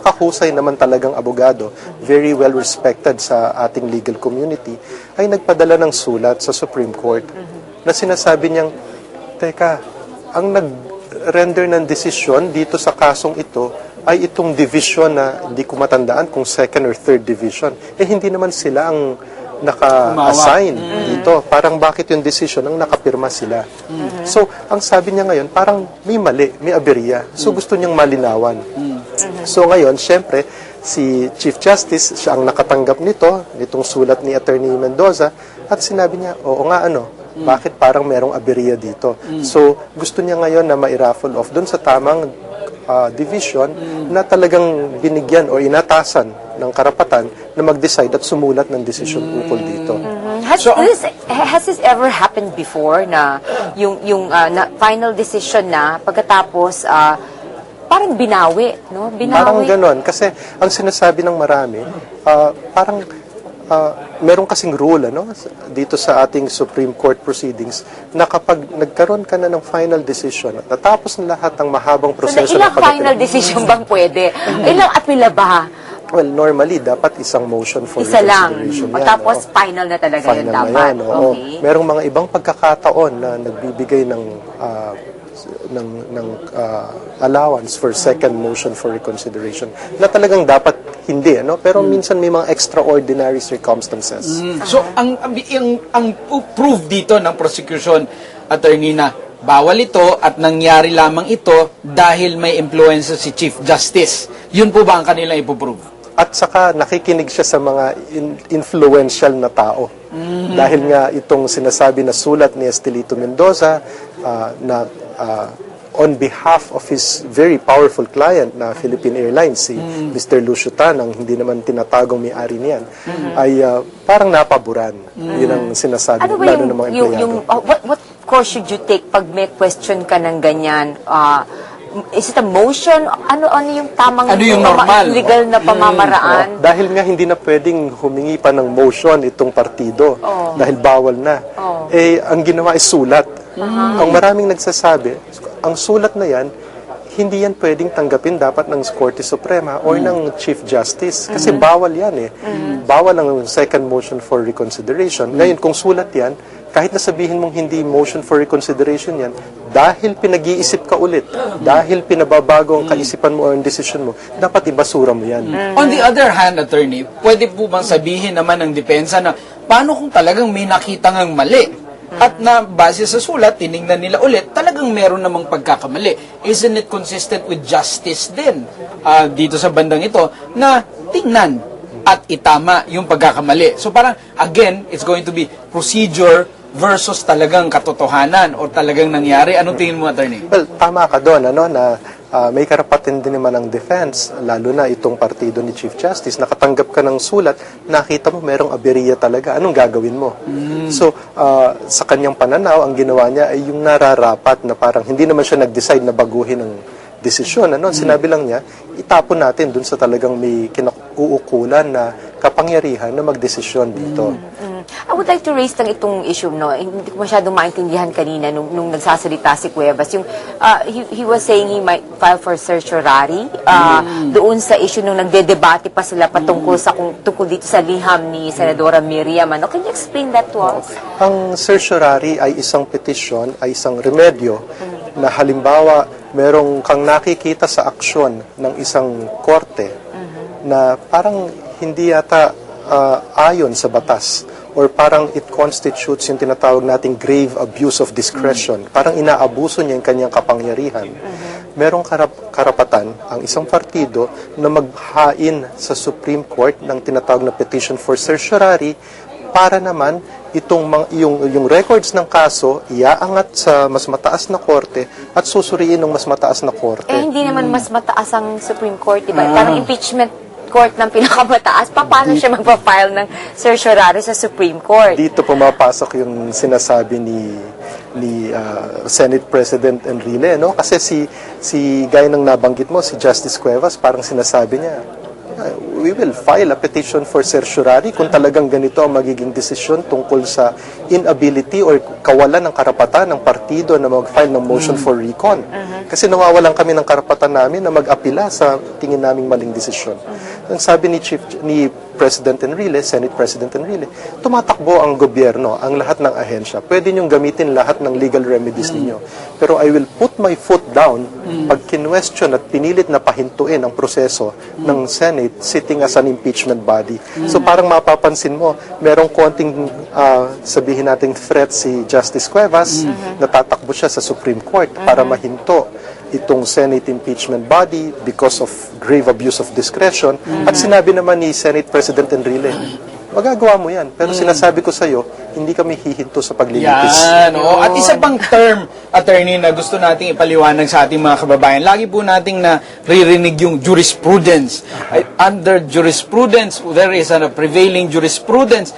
napakahusay naman talagang abogado, very well respected sa ating legal community, ay nagpadala ng sulat sa Supreme Court na sinasabi niyang, teka, ang nag-render ng desisyon dito sa kasong ito ay itong division na hindi ko matandaan kung second or third division. Hindi naman sila ang naka-assign dito. Parang bakit yung decision ang nakapirma sila. So, ang sabi niya ngayon, parang may mali, may aberya. So, gusto niyang malinawan. So, ngayon, syempre, si Chief Justice, siya ang nakatanggap nitong sulat ni Attorney Mendoza, at sinabi niya, oo nga, bakit parang merong aberya dito? So, gusto niya ngayon na ma-raffle off doon sa tamang division na talagang binigyan o inatasan ng karapatan na mag-decide at sumulat ng desisyon ukol dito. Has this ever happened before na yung na final decision na pagkatapos parang binawi, no? Parang ganon. Kasi ang sinasabi ng marami, parang meron kasing rule dito sa ating Supreme Court proceedings na kapag nagkaroon ka na ng final decision at natapos na lahat ng mahabang proseso ilang final decision bang pwede? Ilang apela ba? Well, normally, dapat isang motion for Isa lang. reconsideration. Tapos final na talaga final yan dapat. Na yan, okay. Merong mga ibang pagkakataon na nagbibigay ng allowance for second motion for reconsideration na talagang dapat hindi, pero minsan may mga extraordinary circumstances. So ang proof dito ng prosecution, attorney, na bawal ito at nangyari lamang ito dahil may influence si Chief Justice, yun po ba ang kanilang ipoprove? At saka nakikinig siya sa mga influential na tao. Dahil nga itong sinasabi na sulat ni Estelito Mendoza na on behalf of his very powerful client na Philippine Airlines, si Mr. Lucio Tan, ang hindi naman tinatagong may-ari niyan, ay parang napaboran. Yun ang sinasabi, lalo ng mga empleyado. What course should you take pag may question ka ng ganyan? Is it a motion? Ano yung tamang normal? Legal na pamamaraan? Dahil nga hindi na pwedeng humingi pa ng motion itong partido dahil bawal na. Ang ginawa ay sulat. Ang maraming nagsasabi, ang sulat na yan, hindi yan pwedeng tanggapin dapat ng Korte Suprema or ng Chief Justice. Kasi bawal yan Bawal ang second motion for reconsideration. Ngayon, kung sulat yan, kahit na sabihin mong hindi motion for reconsideration yan, dahil pinag-iisip ka ulit, dahil pinababago ang kaisipan mo o ang decision mo, dapat ibasura mo yan. On the other hand, attorney, pwede po bang sabihin naman ng depensa na paano kung talagang may nakita ngang mali? At na base sa sulat, tinignan nila ulit, talagang meron namang pagkakamali. Isn't it consistent with justice din dito sa bandang ito na tingnan at itama yung pagkakamali? So parang, again, it's going to be procedure versus talagang katotohanan o talagang nangyari. Anong tingin mo, attorney? Well, tama ka doon, na may karapatan din naman ang defense, lalo na itong partido ni Chief Justice. Nakatanggap ka ng sulat, nakita mo merong aberya talaga. Anong gagawin mo? So, sa kanyang pananaw, ang ginawa niya ay yung nararapat na parang hindi naman siya nag-decide na baguhin ang desisyon. Sinabi lang niya, itapon natin dun sa talagang may uukulan na kapangyarihan na magdesisyon dito. I would like to raise itong issue, hindi ko masyadong maintindihan kanina nung nagsasalita si Cuevas. He was saying he might file for certiorari doon sa issue nung nagdedebate pa sila patungkol tungkol dito sa liham ni Senadora Miriam. Can you explain that to us? Ang certiorari ay isang petisyon, ay isang remedyo na halimbawa merong kang nakikita sa aksyon ng isang korte na parang hindi yata ayon sa batas or parang it constitutes yung tinatawag nating grave abuse of discretion. Parang inaabuso niya yung kanyang kapangyarihan. Merong karapatan ang isang partido na maghain sa Supreme Court ng tinatawag na petition for certiorari para naman yung records ng kaso iaangat sa mas mataas na korte at susuriin ng mas mataas na korte. Hindi naman mas mataas ang Supreme Court, diba? Parang impeachment court ng pinakamataas. Paano siya magpa-file ng certiorari sa Supreme Court? Dito pumapasok yung sinasabi ni Senate President Enrile, Kasi si gaya ng nabanggit mo, si Justice Cuevas, parang sinasabi niya, we will file a petition for certiorari kung talagang ganito ang magiging desisyon tungkol sa inability or kawalan ng karapatan ng partido na mag-file ng motion for recon. Kasi nawawalan kami ng karapatan namin na mag-apila sa tingin naming maling desisyon. Ang sabi ni President Enrile, Senate President Enrile, tumatakbo ang gobyerno, ang lahat ng ahensya. Pwede niyong gamitin lahat ng legal remedies ninyo. Pero I will put my foot down pag kinwestiyon at pinilit na pahintuin ang proseso ng Senate sitting as an impeachment body. So parang mapapansin mo, merong konting sabihin nating threat si Justice Cuevas, natatakbo siya sa Supreme Court para mahinto itong Senate impeachment body because of grave abuse of discretion. At sinabi naman ni Senate President Enrile, magagawa mo yan. Pero sinasabi ko sa iyo, hindi kami hihinto sa paglilitis. Yan, oo. At isa pang term, attorney, na gusto nating ipaliwanag sa ating mga kababayan. Lagi po nating naririnig yung jurisprudence. Under jurisprudence, there is a prevailing jurisprudence.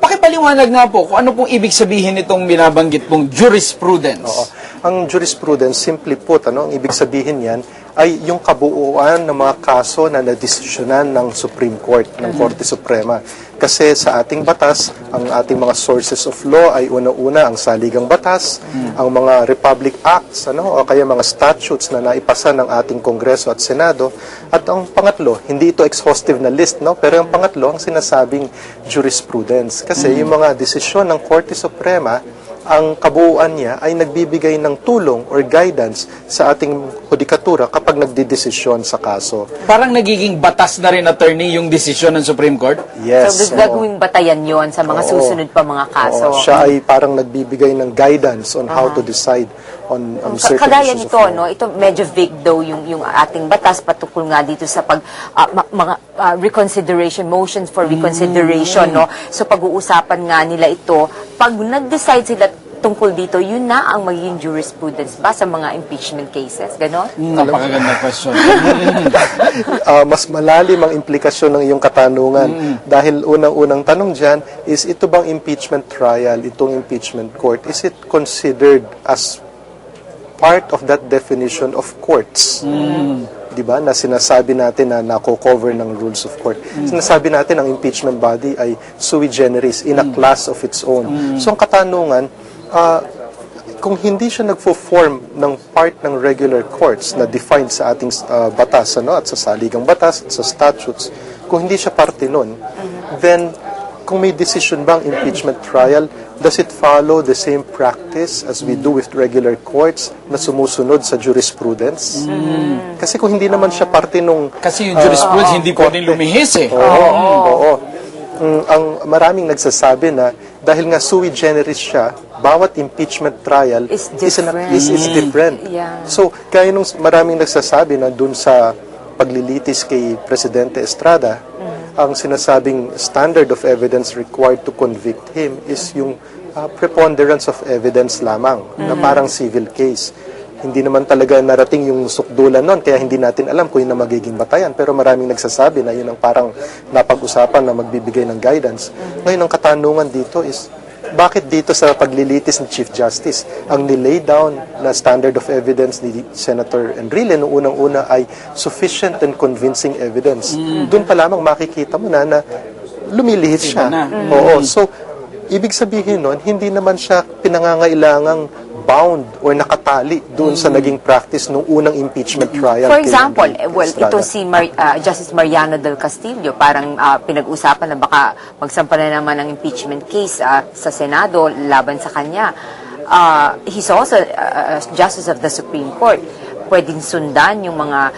Pakipaliwanag nga po kung ano pong ibig sabihin itong binabanggit pong jurisprudence. Oo. Ang jurisprudence, simply put, ang ibig sabihin yan, ay yung kabuuan ng mga kaso na nadesisyonan ng Supreme Court, ng Korte Suprema. Kasi sa ating batas, ang ating mga sources of law ay una-una ang saligang batas, ang mga Republic Acts, o kaya mga statutes na naipasa ng ating Kongreso at Senado. At ang pangatlo, hindi ito exhaustive na list, pero ang pangatlo, ang sinasabing jurisprudence. Kasi yung mga desisyon ng Korte Suprema, ang kabuuan niya ay nagbibigay ng tulong or guidance sa ating hudikatura kapag nagdidesisyon sa kaso. Parang nagiging batas na rin, attorney, yung desisyon ng Supreme Court? Yes. So, gagawing batayan yon sa mga susunod pa mga kaso. Oo, siya ay parang nagbibigay ng guidance on how to decide on certain Kagaya issues nito, of law. ito medyo vague daw yung ating batas patungkol nga dito sa mga reconsideration, motions for reconsideration, So pag-uusapan nga nila ito, pag nag-decide sila tungkol dito, yun na ang magiging jurisprudence ba sa mga impeachment cases? Ganon? Napakaganda question. Mas malalim ang implikasyon ng iyong katanungan. Dahil unang-unang tanong dyan is, ito bang impeachment trial, itong impeachment court, is it considered as part of that definition of courts? Diba, na sinasabi natin na nako-cover ng rules of court. Sinasabi natin ang impeachment body ay sui generis, in a class of its own. So ang katanungan, kung hindi siya nagfo-form ng part ng regular courts na defined sa ating batas, at sa saligang batas, at sa statutes, kung hindi siya parte nun, then kung may decision bang impeachment trial, does it follow the same practice as we do with regular courts na sumusunod sa jurisprudence? Kasi kung hindi naman siya parte nung... Kasi yung jurisprudence hindi pwedeng lumihis eh. Oo. Ang maraming nagsasabi na dahil nga sui generis siya, bawat impeachment trial Is different. Yeah. So, kaya nung maraming nagsasabi na dun sa paglilitis kay Presidente Estrada, ang sinasabing standard of evidence required to convict him is yung preponderance of evidence lamang, na parang civil case. Hindi naman talaga narating yung sukdulan nun, kaya hindi natin alam kung yun ang magiging batayan. Pero maraming nagsasabi na yun ang parang napag-usapan na magbibigay ng guidance. Ngayon, ang katanungan dito is, bakit dito sa paglilitis ni Chief Justice, ang nilay down na standard of evidence ni Senator Enrile noong unang-una ay sufficient and convincing evidence? Doon pa lamang makikita mo na lumilihis siya. Oo. So, ibig sabihin nun, hindi naman siya pinangangailangang bound or nakatali doon sa naging practice nung unang impeachment trial. For example, Estrada. ito si Justice Mariano del Castillo, parang pinag-usapan na baka magsampa na naman ng impeachment case sa Senado laban sa kanya. He's also Justice of the Supreme Court. Pwedeng sundan yung mga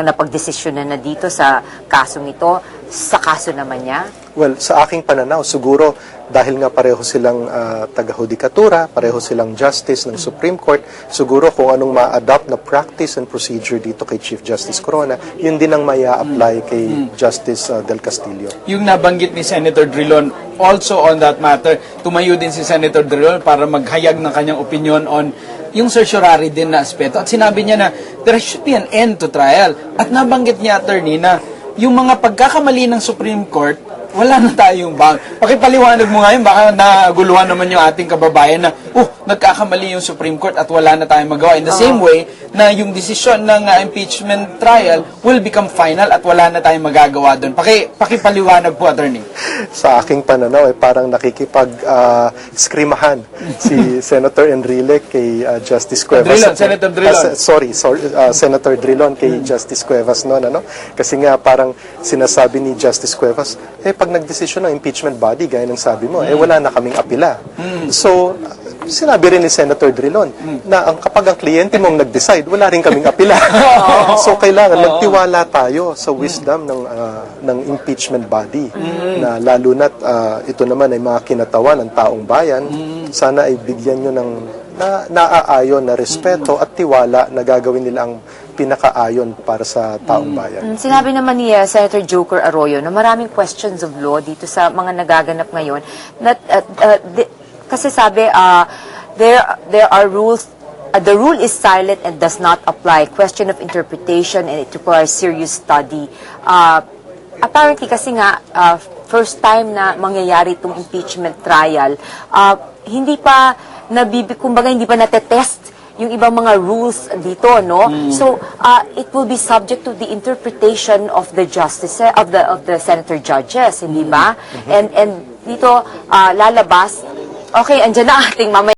napagdesisyonan na dito sa kasong ito sa kaso naman niya? Well, sa aking pananaw, siguro dahil nga pareho silang taga-hudikatura, pareho silang justice ng Supreme Court, siguro kung anong ma-adopt na practice and procedure dito kay Chief Justice Corona, yun din ang maya-apply kay Justice del Castillo. Yung nabanggit ni Senator Drilon, also on that matter, tumayo din si Senator Drilon para maghayag ng kanyang opinion on yung certiorari din na aspeto. At sinabi niya na there should be an end to trial. At nabanggit niya, attorney, na yung mga pagkakamali ng Supreme Court, wala na tayong bound. Pakipaliwanag mo nga yun, baka naguluhan naman yung ating kababayan na, nagkakamali yung Supreme Court at wala na tayong magawa. In the same way, na yung desisyon ng impeachment trial will become final at wala na tayong magagawa doon. Pakipaliwanag po, Attorney. Sa aking pananaw, parang nakikipag-skrimahan si Senator Enrile kay Justice Cuevas. Drilon, Senator Drilon. Senator Drilon kay Justice Cuevas noon, ano? Kasi nga parang sinasabi ni Justice Cuevas, pag nagdesisyon ng impeachment body, gaya ng sabi mo, wala na kaming apila. So, sinabi rin ni Senator Drilon na kapag ang kliyente mong nag-decide, wala rin kaming apila. So, kailangan magtiwala tayo sa wisdom ng impeachment body na lalo na't ito naman ay mga kinatawan ng taong bayan. Sana ay bigyan nyo ng naaayon na respeto at tiwala na gagawin nila ang pinakaayon para sa taong bayan. Sinabi naman ni Senator Joker Arroyo na maraming questions of law dito sa mga nagaganap ngayon. Kasi sabi, there are rules, the rule is silent and does not apply. Question of interpretation and it requires serious study. Apparently kasi nga, first time na mangyayari itong impeachment trial, hindi pa kumbaga hindi pa natetest yung ibang mga rules dito, no? So, it will be subject to the interpretation of the justice, of the senator judges, hindi ba? And dito, lalabas, okay, andyan na ating mamaya.